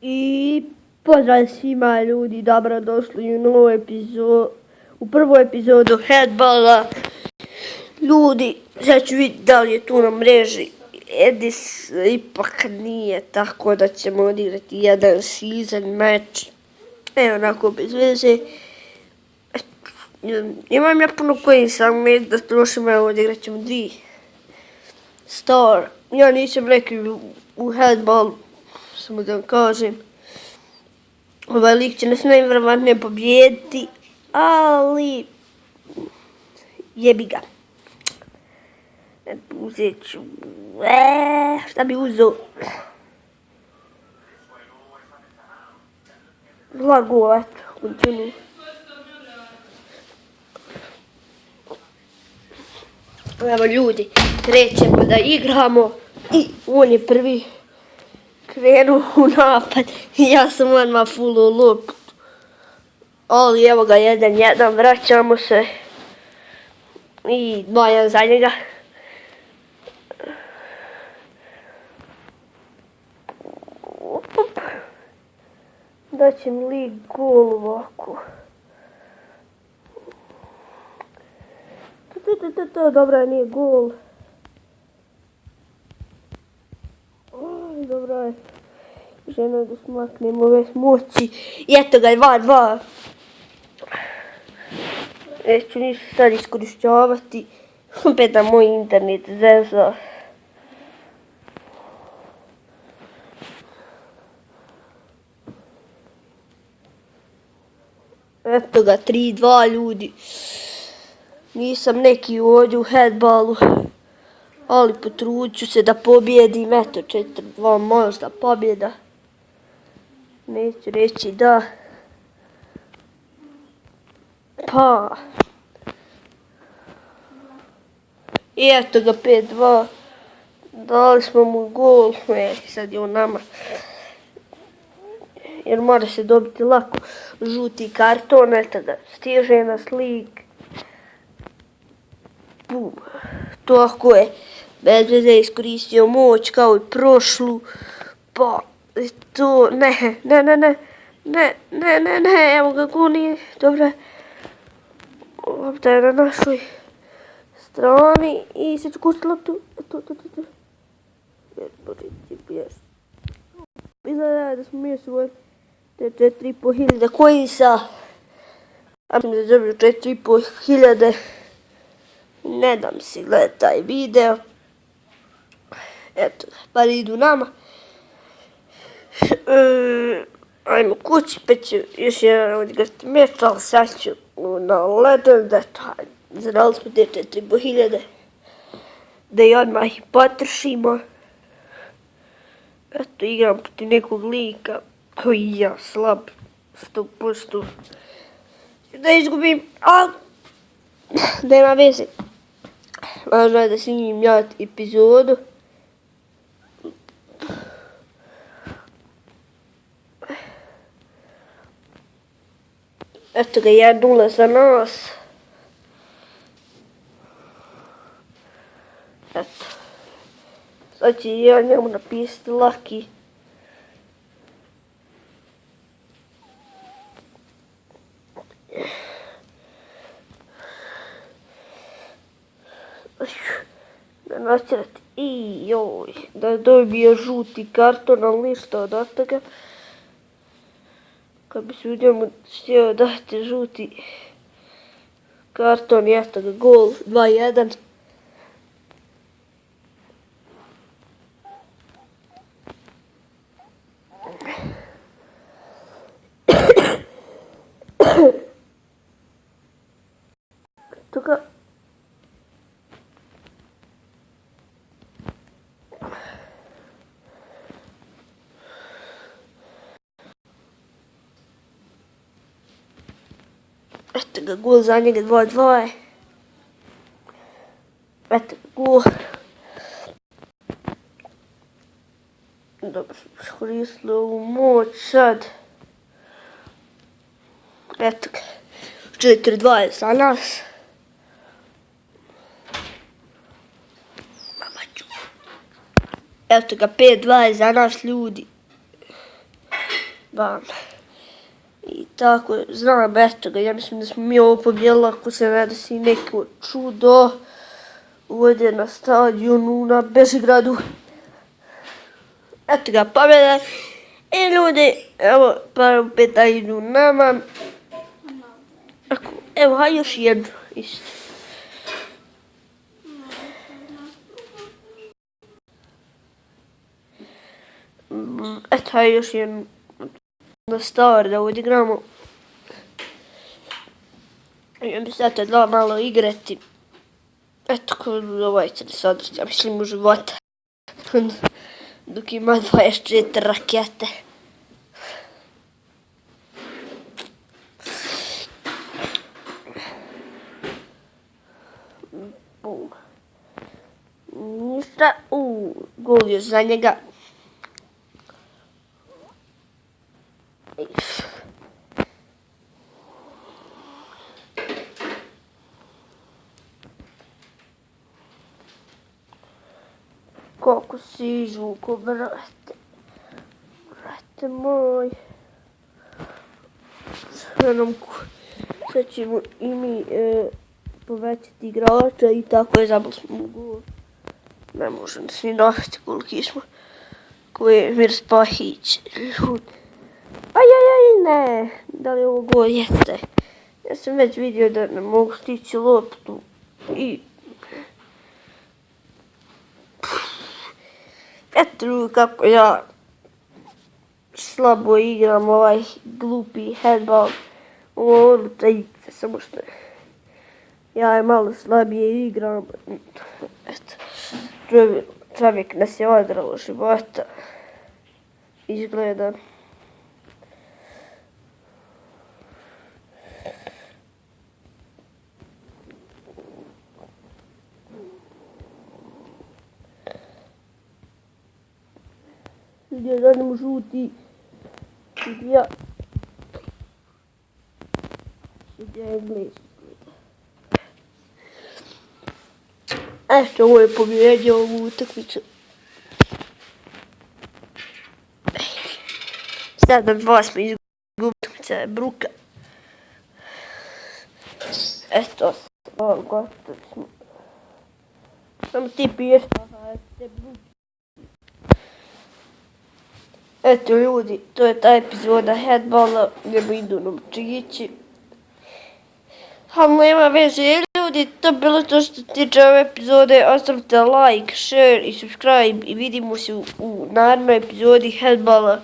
I pozdrav svima ljudi, dobrodošli u prvu epizodu Headballa. Ljudi, sad ću vidjeti da li je tu na mreži. Edis ipak nije, tako da ćemo odigrati jedan season match. Evo onako bez veze. Imam ja puno coinsa, ali da trošimo, evo odigrat ćemo 2 star. Ja nisam rekao u Headball, samo da vam kažem. Ovaj lik će nas najvjerovatnije pobijediti, ali jebi ga. Uzet ću, šta bi uzeo? 2 gola, eto, kontinuo. Evo ljudi, krećemo da igramo i on je prvi krenuo u napad i ja sam odmah fullo loptu. Ali evo ga 1-1, vraćamo se i 2-1 za njega. Daće mi lik gol ovako. Dobra, nije gol. Dobro je. Žena da smaknemo ove moći. I eto ga, 2-2. Neću ništa sad iskorišćavati. Opet na moj internet zeza. Eto ga, 3-2 ljudi. Nisam neki ovdje u Headballu, ali potrudit ću se da pobjedim. Eto, 4-2 možda pobjeda. Neću reći da. Pa. I eto ga, 5-2. Dali smo mu gol. Sad je on nama. Jer mora se dobiti lako žuti karton. Eto da stiže nas lik. Tako je, bez veze iskoristio moć kao i prošlu, pa to, ne, evo ga goni, dobro, lopta je na našoj strani i sad ću kušati loptu, izgleda da smo mi osvojili te 4.500 coinsa, a mislim da dobiju 4.500. Ne dam si gledati taj video. Eto, pa idu nama. Ajmo kući, pa ću još jedan odigrati meč, ali sad ću na Legend, eto, zadali smo te 4.500. Da i odmah ih potrošimo. Eto, igram protiv nekog lika koji ja slab, 100%. Da izgubim, ali nema veze. Važno je da snimim ja epizodu. Eto ga, 1-0 za nas. Eto. Sad ću ja njemu napisati Lucky. Da natjerati i joj, da je dobio žuti karton, ali ništa od toga. Kad bi se u njemu htio dati žuti karton i eto ga gol, 2-1. Eto ga. Eto ga, gol za njega, 2-2. Eto ga, gol. Dobro, iskoristili ovu moć sad. Eto ga, 4-2 je za nas. Eto ga, 5-2 je za nas ljudi. van. I tako, znam, eto ga, ja mislim da smo mi ovo pobjedili ako se ne desi neko čudo ovdje na stadionu na Bežigradu. Eto ga, pobjeda. I ljudi, evo, par peta idu nama. Evo, haj još jednu, isto. Eto, haj još jednu. Na Star da odigramo. Ja bi se eto dala malo igrati. Eto, ovaj će da se održi, ja mislim u života. Dok ima 24 rakete. Bum. Ništa, gol je za njega. Koliko si žuko, brate. Brate moj. Sad ćemo i mi povećati igrača i tako je, zabili smo u gol. Ne možem da se ni nahvati koliki smo. Koji je Mir Spahić. Ajajaj, ne. Da li ovo gol? Jeste. Ja sam već vidio da ne mogu stići loptu i... Eto kako ja slabo igram ovaj glupi headball. Ovo odluča igre, samo što ja je malo slabije igram. Eto, čovjek nas je odrao života. Izgleda. Gdje zadnemo žuti. Gdje je Englez. Eto, ovo je pobjedio ovu utakmicu. 7-2 smo izgubili, utakmica je bruka. Eto, gotovi smo. Samo ti piješ, te bruke. Eto ljudi, to je ta epizoda headballa gdje mi idu novčići. Ali nema veze ljudi, to je bilo to što tiče ove epizode. Ostavite like, share i subscribe i vidimo se u narednoj epizodi headballa.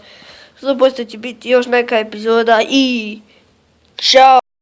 Zato posto će biti još neka epizoda i čao!